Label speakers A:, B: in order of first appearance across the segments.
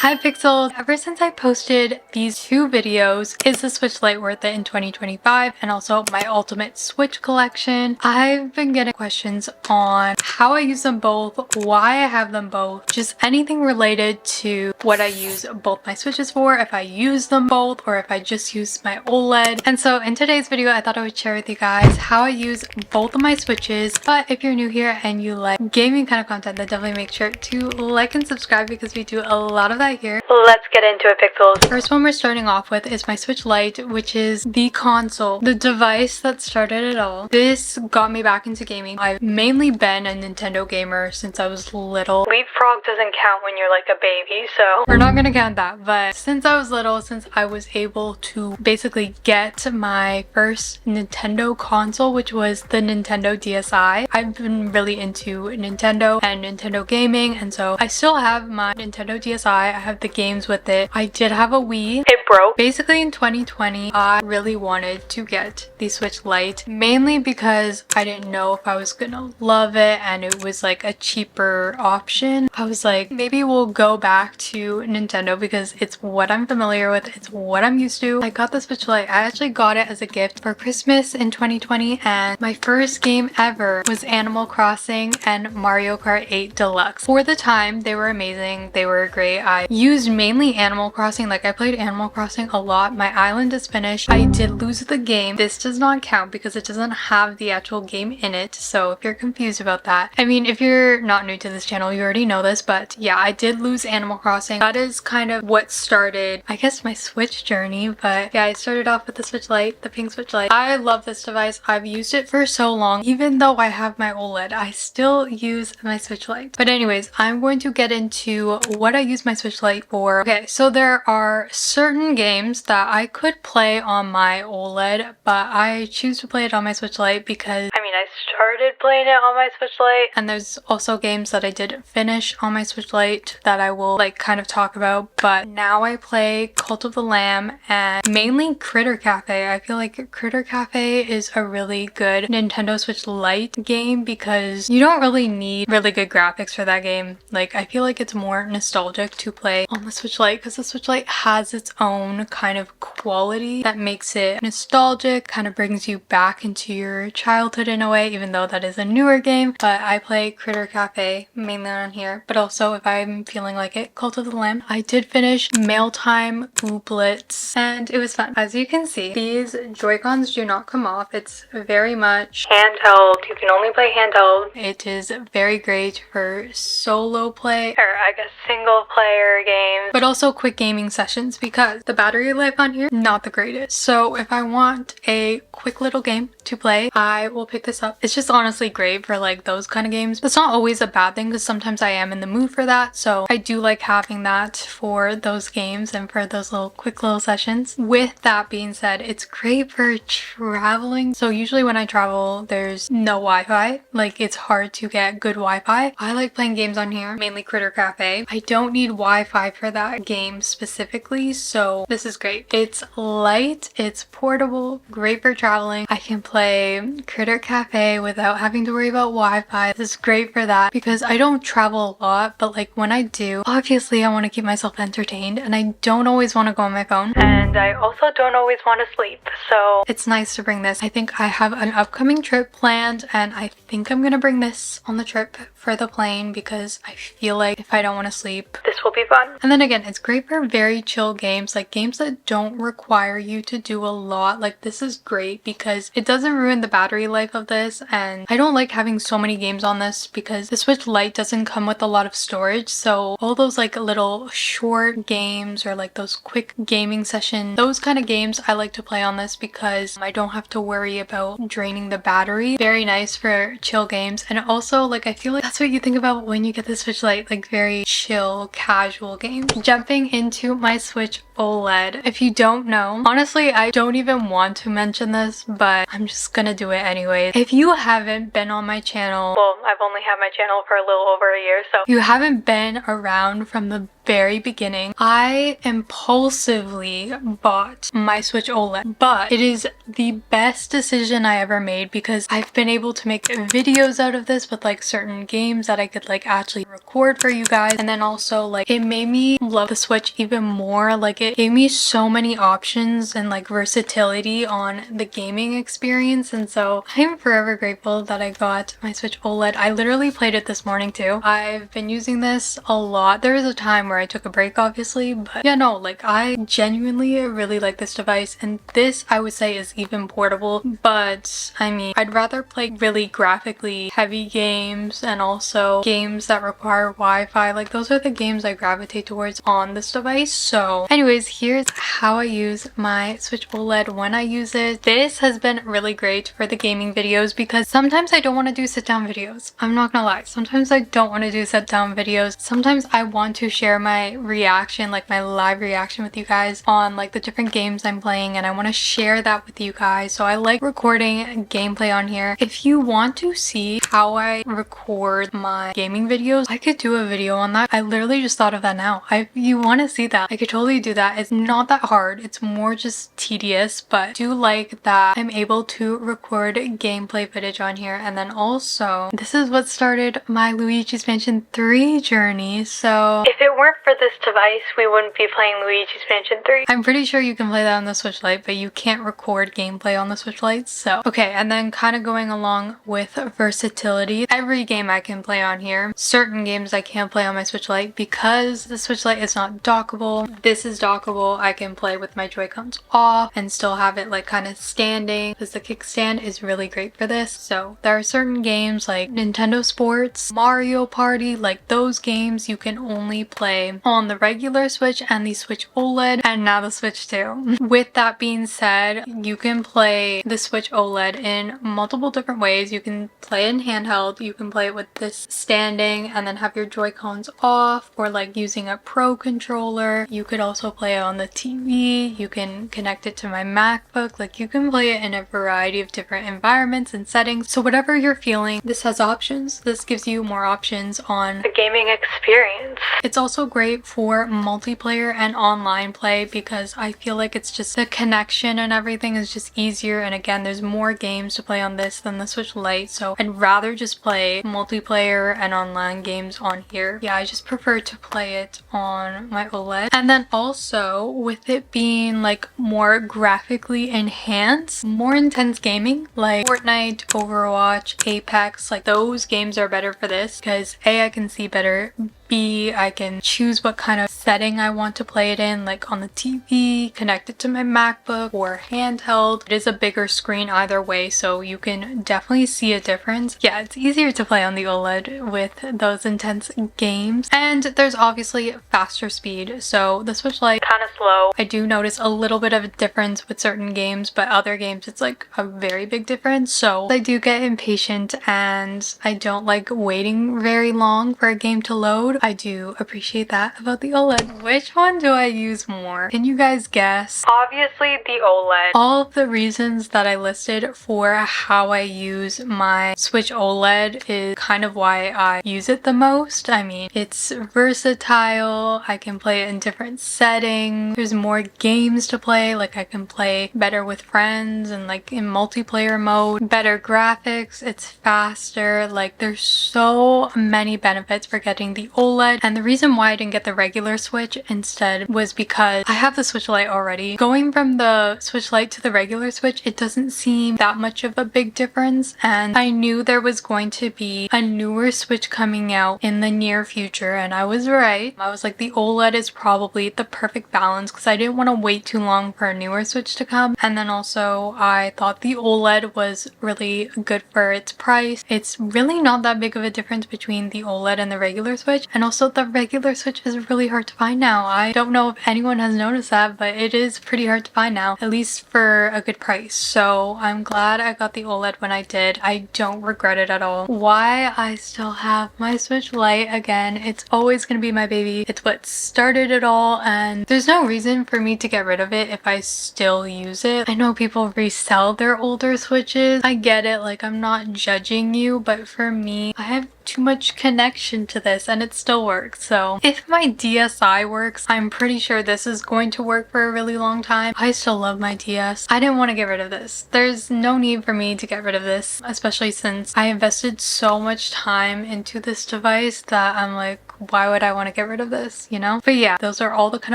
A: Hi Pixels! Ever since I posted these two videos, is the Switch Lite worth it in 2025 and also my ultimate Switch collection, I've been getting questions on how I use them both, why I have them both, just anything related to what I use both my Switches for, if I use them both or if I just use my OLED. And so in today's video I thought I would share with you guys how I use both of my Switches. But if you're new here and you like gaming kind of content, then definitely make sure to like and subscribe because we do a lot of that here. Let's get into it, Pixels. First one we're starting off with is my Switch Lite, which is the console, the device that started it all. This got me back into gaming. I've mainly been a Nintendo gamer since I was little. Leapfrog doesn't count when you're like a baby, so we're not gonna count that. But since I was little, since I was able to basically get my first Nintendo console, which was the Nintendo DSi, I've been really into Nintendo and Nintendo gaming, and so I still have my Nintendo DSi. I have the games with it. I did have a Wii. It broke. Basically in 2020, I really wanted to get the Switch Lite, mainly because I didn't know if I was gonna love it and it was like a cheaper option. I was like, maybe we'll go back to Nintendo because it's what I'm familiar with. It's what I'm used to. I got the Switch Lite. I actually got it as a gift for Christmas in 2020, and my first game ever was Animal Crossing and Mario Kart 8 Deluxe. For the time, they were amazing. They were great. I used mainly Animal Crossing. Like, I played Animal Crossing a lot. My island is finished. I did lose the game. This does not count because it doesn't have the actual game in it. So if you're confused about that, I mean, if you're not new to this channel, you already know this, but yeah, I did lose Animal Crossing. That is kind of what started, I guess, my Switch journey. But yeah, I started off with the Switch Lite, the pink Switch Lite. I love this device. I've used it for so long. Even though I have my OLED, I still use my Switch Lite. But anyways, I'm going to get into what I use my Switch Lite for. Okay, so there are certain games that I could play on my OLED, but I choose to play it on my Switch Lite because, I mean, I started playing it on my Switch Lite, and there's also games that I did finish on my Switch Lite that I will like kind of talk about. But now I play Cult of the Lamb and mainly Critter Cafe. I feel like Critter Cafe is a really good Nintendo Switch Lite game because you don't really need really good graphics for that game. Like, I feel like it's more nostalgic to play on the Switch Lite because the Switch Lite has its own kind of quality that makes it nostalgic, kind of brings you back into your childhood in a way, even though that is a newer game. But I play Critter Cafe mainly on here, but also if I'm feeling like it, Cult of the Lamb. I did finish Mail Time Blitz and it was fun. As you can see, these Joy-Cons do not come off. It's very much handheld. You can only play handheld. It is very great for solo play, or I guess single player games, but also quick gaming sessions because the battery life on here, not the greatest. So if I want a quick little game to play, I will pick this up. It's just honestly great for like those kind of games. It's not always a bad thing because sometimes I am in the mood for that. So I do like having that for those games and for those little quick little sessions. With that being said, it's great for traveling. So usually when I travel, there's no Wi-Fi. Like, it's hard to get good Wi-Fi. I like playing games on here, mainly Critter Cafe. I don't need Wi-Fi for that game specifically, so this is great. It's light, it's portable, great for traveling. I can play Critter Cafe without having to worry about Wi-Fi. This is great for that because I don't travel a lot, but like when I do, obviously I want to keep myself entertained and I don't always want to go on my phone, and I also don't always want to sleep, so it's nice to bring this. I think I have an upcoming trip planned and I think I'm gonna bring this on the trip for the plane because I feel like if I don't want to sleep, this will be fun. And then again, it's great for very chill games, like games that don't require you to do a lot. Like, this is great because it doesn't ruin the battery life of this, and I don't like having so many games on this because the Switch Lite doesn't come with a lot of storage. So all those like little short games or like those quick gaming sessions, those kind of games I like to play on this because I don't have to worry about draining the battery. Very nice for chill games. And also, like, I feel like that's what you think about when you get the Switch Lite, like very chill, casual games. Jumping into my Switch OLED. If you don't know, honestly, I don't even want to mention this, but I'm just gonna do it anyway. If you haven't been on my channel, well, I've only had my channel for a little over a year, so you haven't been around from the very beginning, I impulsively bought my Switch OLED, but it is the best decision I ever made because I've been able to make videos out of this with like certain games that I could like actually record for you guys. And then also like it made me love the Switch even more. Like it gave me so many options and like versatility on the gaming experience. And so I'm forever grateful that I got my Switch OLED. I literally played it this morning too. I've been using this a lot. There was a time where I took a break obviously, but yeah, no, like I genuinely really like this device, and this I would say is even portable. But I mean, I'd rather play really graphically heavy games and also games that require Wi-Fi. Like those are the games I gravitate towards on this device. So anyways, here's how I use my Switch OLED when I use it. This has been really great for the gaming videos because sometimes I don't want to do sit down videos. I'm not gonna lie. Sometimes I don't want to do sit down videos. Sometimes I want to share my reaction, like my live reaction with you guys on like the different games I'm playing, and I want to share that with you guys. So I like recording gameplay on here. If you want to see how I record my gaming videos, I could do a video on that. I literally just thought of that now. If you want to see that, I could totally do that. It's not that hard. It's more just tedious, but I do like that I'm able to record gameplay footage on here. And then also, this is what started my Luigi's Mansion 3 journey. So if it weren't for this device, we wouldn't be playing Luigi's Mansion 3. I'm pretty sure you can play that on the Switch Lite, but you can't record gameplay on the Switch Lite. So okay, and then kind of going along with versatility, every game I can play on here. Certain games I can't play on my Switch Lite because the Switch Lite is not dockable. This is dockable. I can play with my Joy-Cons off and still have it like kind of standing because the kickstand is really great for this. So there are certain games like Nintendo Sports, Mario Party, like those games you can only play on the regular Switch and the Switch OLED, and now the Switch 2. With that being said, you can play the Switch OLED in multiple different ways. You can play it in handheld, you can play it with this standing and then have your Joy-Cons off, or like using a Pro controller. You could also play it on the TV, you can connect it to my MacBook, like you can play it in a variety of different environments and settings. So whatever you're feeling, this has options. This gives you more options on the gaming experience. It's also great for multiplayer and online play because I feel like it's just the connection and everything is just easier. And again, there's more games to play on this than the Switch Lite, so I'd rather just play multiplayer and online games on here. Yeah, I just prefer to play it on my OLED. And then also with it being like more graphically enhanced, more intense gaming like Fortnite, Overwatch, Apex, like those games are better for this because A, I can see better, B, I can choose what kind of setting I want to play it in, like on the TV, connect it to my MacBook, or handheld. It is a bigger screen either way, so you can definitely see a difference. Yeah, it's easier to play on the OLED with those intense games. And there's obviously faster speed, so the Switch Lite kind of slow. I do notice a little bit of a difference with certain games, but other games it's like a very big difference. So I do get impatient and I don't like waiting very long for a game to load. I do appreciate that about the OLED. Which one do I use more? Can you guys guess? Obviously the OLED. All of the reasons that I listed for how I use my Switch OLED is kind of why I use it the most. I mean, it's versatile. I can play it in different settings. There's more games to play. Like I can play better with friends and like in multiplayer mode. Better graphics. It's faster. Like there's so many benefits for getting the OLED. And the reason why I didn't get the regular Switch instead was because I have the Switch Lite already. Going from the Switch Lite to the regular Switch, it doesn't seem that much of a big difference, and I knew there was going to be a newer Switch coming out in the near future, and I was right. I was like, the OLED is probably the perfect balance because I didn't want to wait too long for a newer Switch to come. And then also I thought the OLED was really good for its price. It's really not that big of a difference between the OLED and the regular Switch. And also the regular Switch is really hard to find now. I don't know if anyone has noticed that, but it is pretty hard to find now, at least for a good price. So I'm glad I got the OLED when I did. I don't regret it at all. Why I still have my Switch Lite, again, it's always gonna be my baby. It's what started it all, and there's no reason for me to get rid of it if I still use it. I know people resell their older Switches. I get it, like I'm not judging you, but for me, I have too much connection to this and it's still works. So if my DSi works, I'm pretty sure this is going to work for a really long time. I still love my DS. I didn't want to get rid of this. There's no need for me to get rid of this, especially since I invested so much time into this device that I'm like, why would I want to get rid of this, you know? But yeah, those are all the kind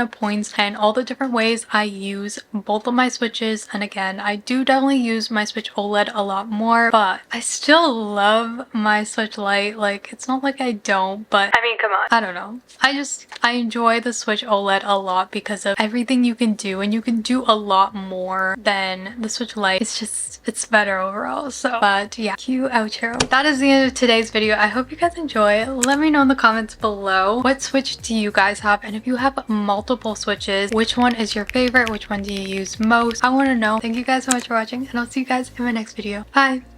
A: of points and all the different ways I use both of my Switches. And again, I do definitely use my Switch OLED a lot more, but I still love my Switch Lite. Like, it's not like I don't, but I mean, come on. I don't know. I enjoy the Switch OLED a lot because of everything you can do, and you can do a lot more than the Switch Lite. It's better overall. So, but yeah, cue outro. That is the end of today's video. I hope you guys enjoy. Let me know in the comments below, what Switch do you guys have? And if you have multiple Switches, which one is your favorite? Which one do you use most? I want to know. Thank you guys so much for watching, and I'll see you guys in my next video. Bye!